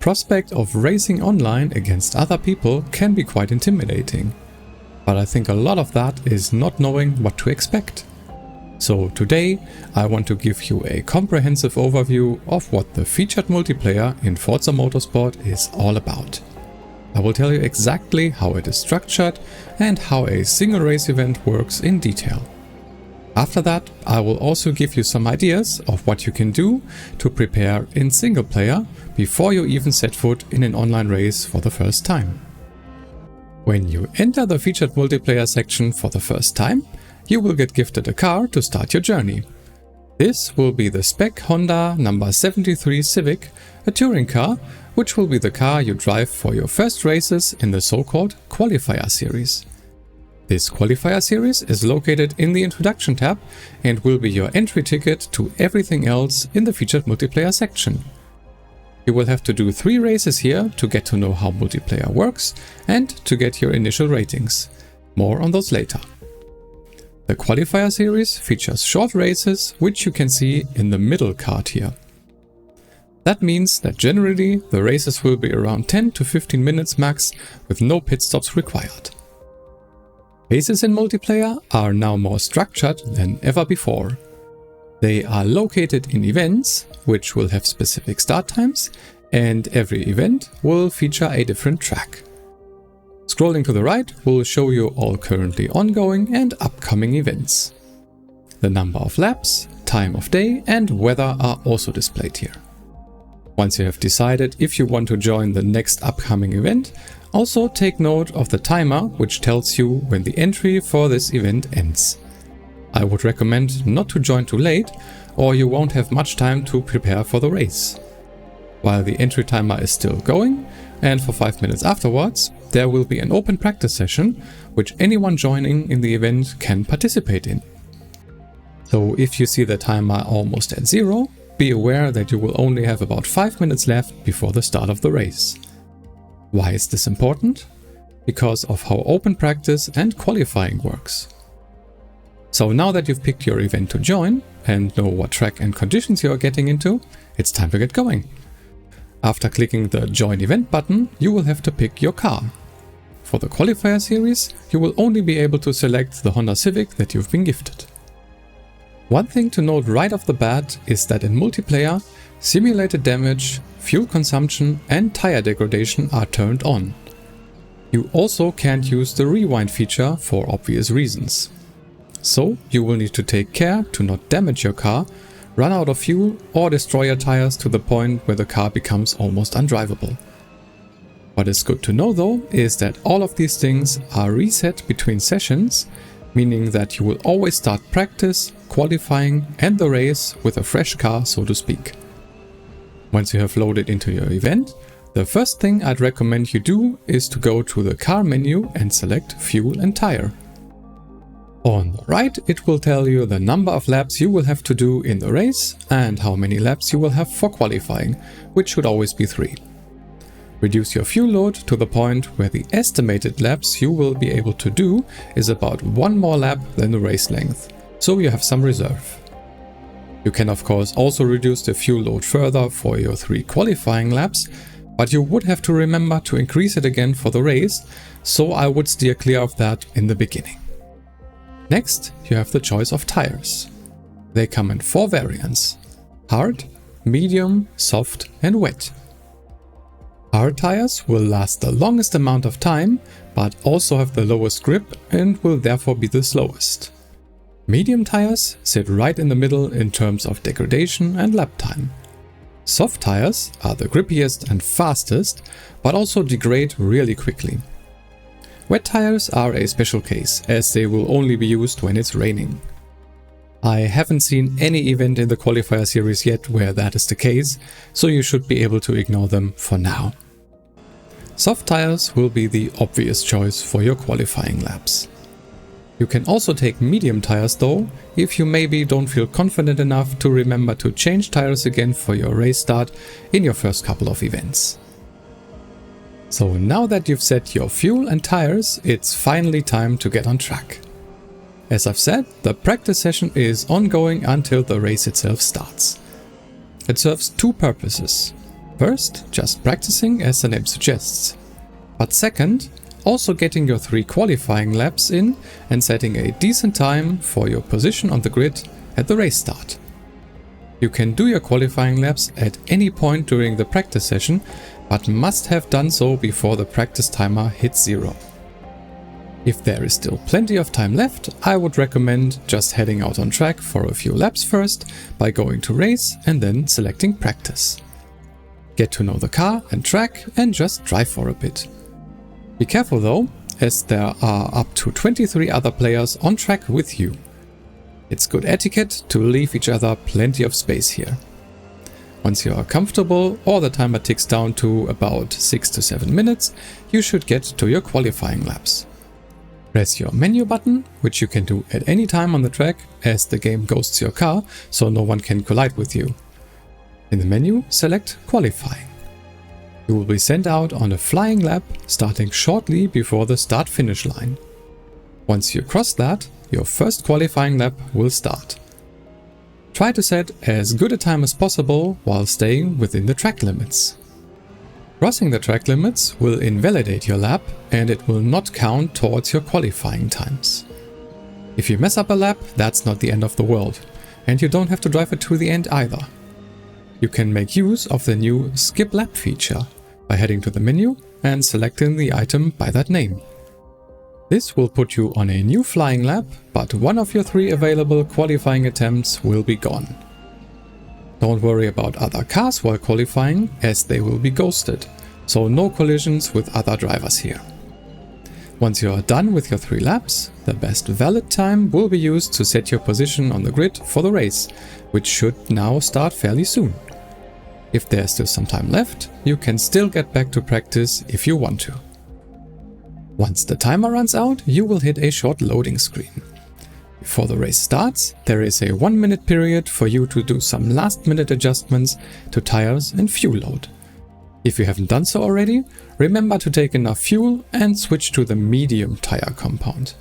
prospect of racing online against other people can be quite intimidating. But I think a lot of that is not knowing what to expect. So today I want to give you a comprehensive overview of what the featured multiplayer in Forza Motorsport is all about. I will tell you exactly how it is structured and how a single race event works in detail. After that, I will also give you some ideas of what you can do to prepare in single player before you even set foot in an online race for the first time. When you enter the featured multiplayer section for the first time, you will get gifted a car to start your journey. This will be the Spec Honda number 73 Civic, a touring car, which will be the car you drive for your first races in the so-called Qualifier Series. This Qualifier Series is located in the Introduction tab and will be your entry ticket to everything else in the featured multiplayer section. You will have to do 3 races here to get to know how multiplayer works and to get your initial ratings. More on those later. The Qualifier Series features short races, which you can see in the middle card here. That means that generally the races will be around 10 to 15 minutes max with no pit stops required. Races in multiplayer are now more structured than ever before. They are located in events, which will have specific start times, and every event will feature a different track. Scrolling to the right will show you all currently ongoing and upcoming events. The number of laps, time of day and weather are also displayed here. Once you have decided if you want to join the next upcoming event, also take note of the timer, which tells you when the entry for this event ends. I would recommend not to join too late, or you won't have much time to prepare for the race. While the entry timer is still going, and for 5 minutes afterwards, there will be an open practice session, which anyone joining in the event can participate in. So if you see the timer almost at 0, be aware that you will only have about 5 minutes left before the start of the race. Why is this important? Because of how open practice and qualifying works. So now that you've picked your event to join and know what track and conditions you are getting into, it's time to get going. After clicking the Join Event button, you will have to pick your car. For the Qualifier Series, you will only be able to select the Honda Civic that you've been gifted. One thing to note right off the bat is that in multiplayer, simulated damage, fuel consumption and tire degradation are turned on. You also can't use the rewind feature for obvious reasons. So you will need to take care to not damage your car, run out of fuel or destroy your tires to the point where the car becomes almost undrivable. What is good to know though is that all of these things are reset between sessions, meaning that you will always start practice, qualifying and the race with a fresh car, so to speak. Once you have loaded into your event, the first thing I'd recommend you do is to go to the car menu and select fuel and tire. On the right, it will tell you the number of laps you will have to do in the race and how many laps you will have for qualifying, which should always be 3. Reduce your fuel load to the point where the estimated laps you will be able to do is about 1 more lap than the race length, so you have some reserve. You can of course also reduce the fuel load further for your 3 qualifying laps, but you would have to remember to increase it again for the race, so I would steer clear of that in the beginning. Next, you have the choice of tires. They come in 4 variants: hard, medium, soft and wet. Hard tires will last the longest amount of time, but also have the lowest grip and will therefore be the slowest. Medium tires sit right in the middle in terms of degradation and lap time. Soft tires are the grippiest and fastest, but also degrade really quickly. Wet tires are a special case, as they will only be used when it's raining. I haven't seen any event in the Qualifier Series yet where that is the case, so you should be able to ignore them for now. Soft tires will be the obvious choice for your qualifying laps. You can also take medium tires though, if you maybe don't feel confident enough to remember to change tires again for your race start in your first couple of events. So now that you've set your fuel and tires, it's finally time to get on track. As I've said, the practice session is ongoing until the race itself starts. It serves 2 purposes. First, just practicing as the name suggests. But second, also getting your 3 qualifying laps in and setting a decent time for your position on the grid at the race start. You can do your qualifying laps at any point during the practice session, but must have done so before the practice timer hits 0. If there is still plenty of time left, I would recommend just heading out on track for a few laps first by going to race and then selecting practice. Get to know the car and track and just drive for a bit. Be careful though, as there are up to 23 other players on track with you. It's good etiquette to leave each other plenty of space here. Once you are comfortable or the timer ticks down to about 6 to 7 minutes, you should get to your qualifying laps. Press your menu button, which you can do at any time on the track as the game ghosts your car so no one can collide with you. In the menu, select Qualifying. You will be sent out on a flying lap starting shortly before the start-finish line. Once you cross that, your first qualifying lap will start. Try to set as good a time as possible while staying within the track limits. Crossing the track limits will invalidate your lap and it will not count towards your qualifying times. If you mess up a lap, that's not the end of the world, and you don't have to drive it to the end either. You can make use of the new Skip Lap feature by heading to the menu and selecting the item by that name. This will put you on a new flying lap, but one of your 3 available qualifying attempts will be gone. Don't worry about other cars while qualifying, as they will be ghosted, so no collisions with other drivers here. Once you are done with your 3 laps, the best valid time will be used to set your position on the grid for the race, which should now start fairly soon. If there's still some time left, you can still get back to practice if you want to. Once the timer runs out, you will hit a short loading screen. Before the race starts, there is a 1-minute period for you to do some last-minute adjustments to tires and fuel load. If you haven't done so already, remember to take enough fuel and switch to the medium tire compound.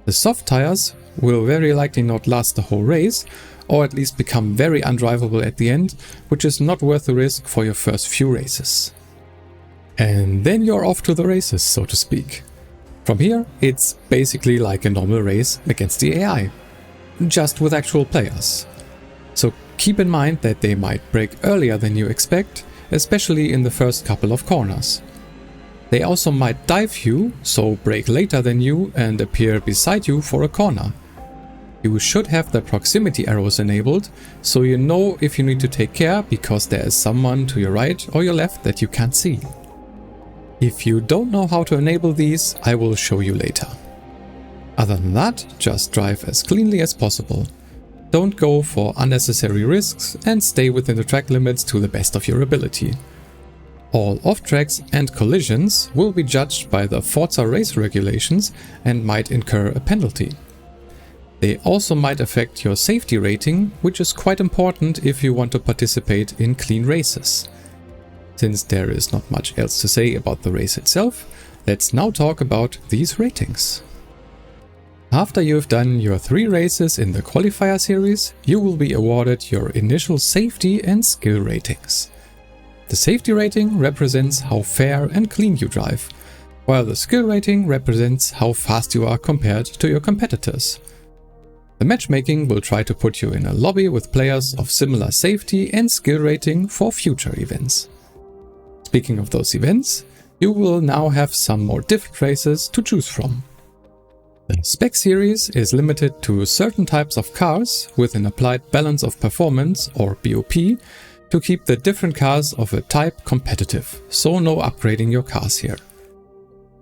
The soft tires will very likely not last the whole race, or at least become very undrivable at the end, which is not worth the risk for your first few races. And then you're off to the races, so to speak. From here, it's basically like a normal race against the AI, just with actual players. So keep in mind that they might brake earlier than you expect, especially in the first couple of corners. They also might dive you, so brake later than you and appear beside you for a corner. You should have the proximity arrows enabled, so you know if you need to take care because there is someone to your right or your left that you can't see. If you don't know how to enable these, I will show you later. Other than that, just drive as cleanly as possible. Don't go for unnecessary risks and stay within the track limits to the best of your ability. All off-tracks and collisions will be judged by the Forza race regulations and might incur a penalty. They also might affect your safety rating, which is quite important if you want to participate in clean races. Since there is not much else to say about the race itself, let's now talk about these ratings. After you've done your 3 races in the Qualifier Series, you will be awarded your initial safety and skill ratings. The safety rating represents how fair and clean you drive, while the skill rating represents how fast you are compared to your competitors. The matchmaking will try to put you in a lobby with players of similar safety and skill rating for future events. Speaking of those events, you will now have some more different races to choose from. The Spec series is limited to certain types of cars with an applied balance of performance, or BOP, to keep the different cars of a type competitive, so no upgrading your cars here.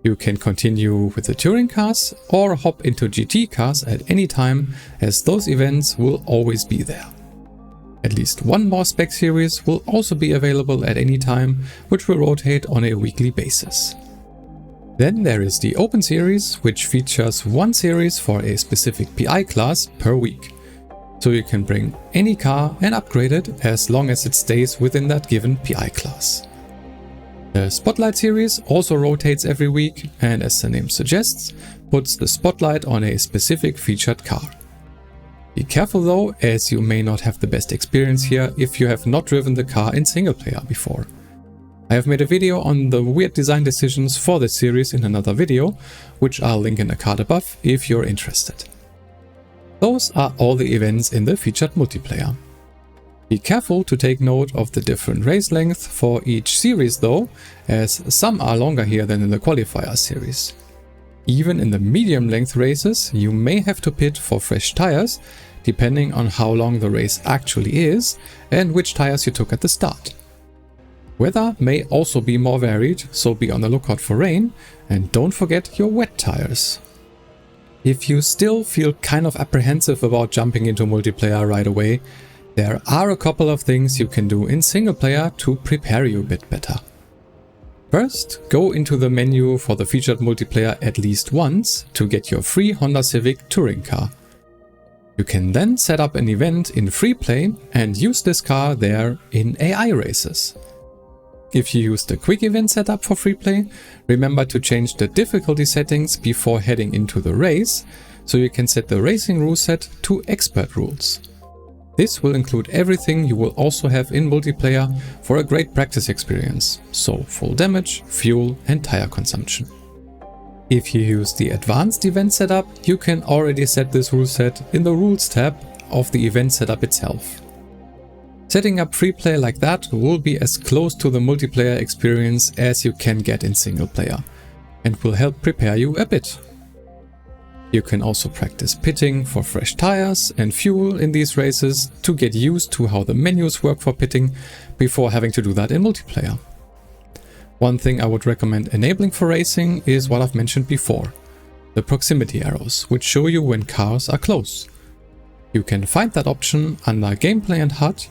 You can continue with the touring cars or hop into GT cars at any time, as those events will always be there. At least one more Spec series will also be available at any time, which will rotate on a weekly basis. Then there is the Open series, which features one series for a specific PI class per week. So you can bring any car and upgrade it as long as it stays within that given PI class. The Spotlight series also rotates every week and, as the name suggests, puts the spotlight on a specific featured car. Be careful though, as you may not have the best experience here if you have not driven the car in single player before. I have made a video on the weird design decisions for this series in another video, which I'll link in the card above if you're interested. Those are all the events in the featured multiplayer. Be careful to take note of the different race length for each series though, as some are longer here than in the Qualifier Series. Even in the medium length races, you may have to pit for fresh tires, depending on how long the race actually is and which tires you took at the start. Weather may also be more varied, so be on the lookout for rain, and don't forget your wet tires. If you still feel kind of apprehensive about jumping into multiplayer right away, there are a couple of things you can do in single player to prepare you a bit better. First, go into the menu for the featured multiplayer at least once to get your free Honda Civic touring car. You can then set up an event in free play and use this car there in AI races. If you use the quick event setup for free play, remember to change the difficulty settings before heading into the race, so you can set the racing rule set to expert rules. This will include everything you will also have in multiplayer for a great practice experience, so full damage, fuel and tire consumption. If you use the advanced event setup, you can already set this rule set in the rules tab of the event setup itself. Setting up free play like that will be as close to the multiplayer experience as you can get in single player, and will help prepare you a bit. You can also practice pitting for fresh tires and fuel in these races to get used to how the menus work for pitting before having to do that in multiplayer. One thing I would recommend enabling for racing is what I've mentioned before, the proximity arrows, which show you when cars are close. You can find that option under Gameplay and HUD,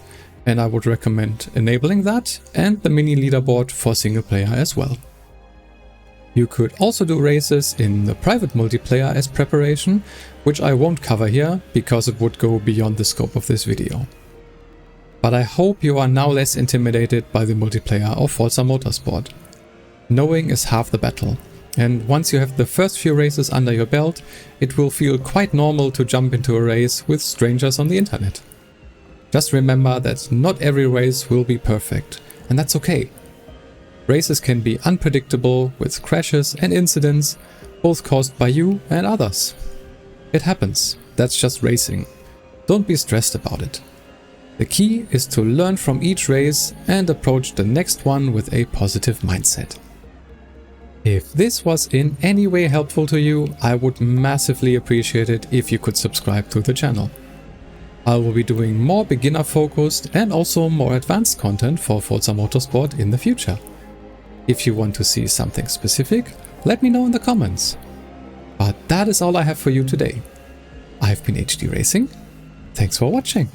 and I would recommend enabling that and the mini leaderboard for single player as well. You could also do races in the private multiplayer as preparation, which I won't cover here because it would go beyond the scope of this video. But I hope you are now less intimidated by the multiplayer of Forza Motorsport. Knowing is half the battle, and once you have the first few races under your belt, it will feel quite normal to jump into a race with strangers on the internet. Just remember that not every race will be perfect, and that's okay. Races can be unpredictable with crashes and incidents, both caused by you and others. It happens, that's just racing. Don't be stressed about it. The key is to learn from each race and approach the next one with a positive mindset. If this was in any way helpful to you, I would massively appreciate it if you could subscribe to the channel. I will be doing more beginner focused and also more advanced content for Forza Motorsport in the future. If you want to see something specific, let me know in the comments. But that is all I have for you today. I've been HD Racing. Thanks for watching.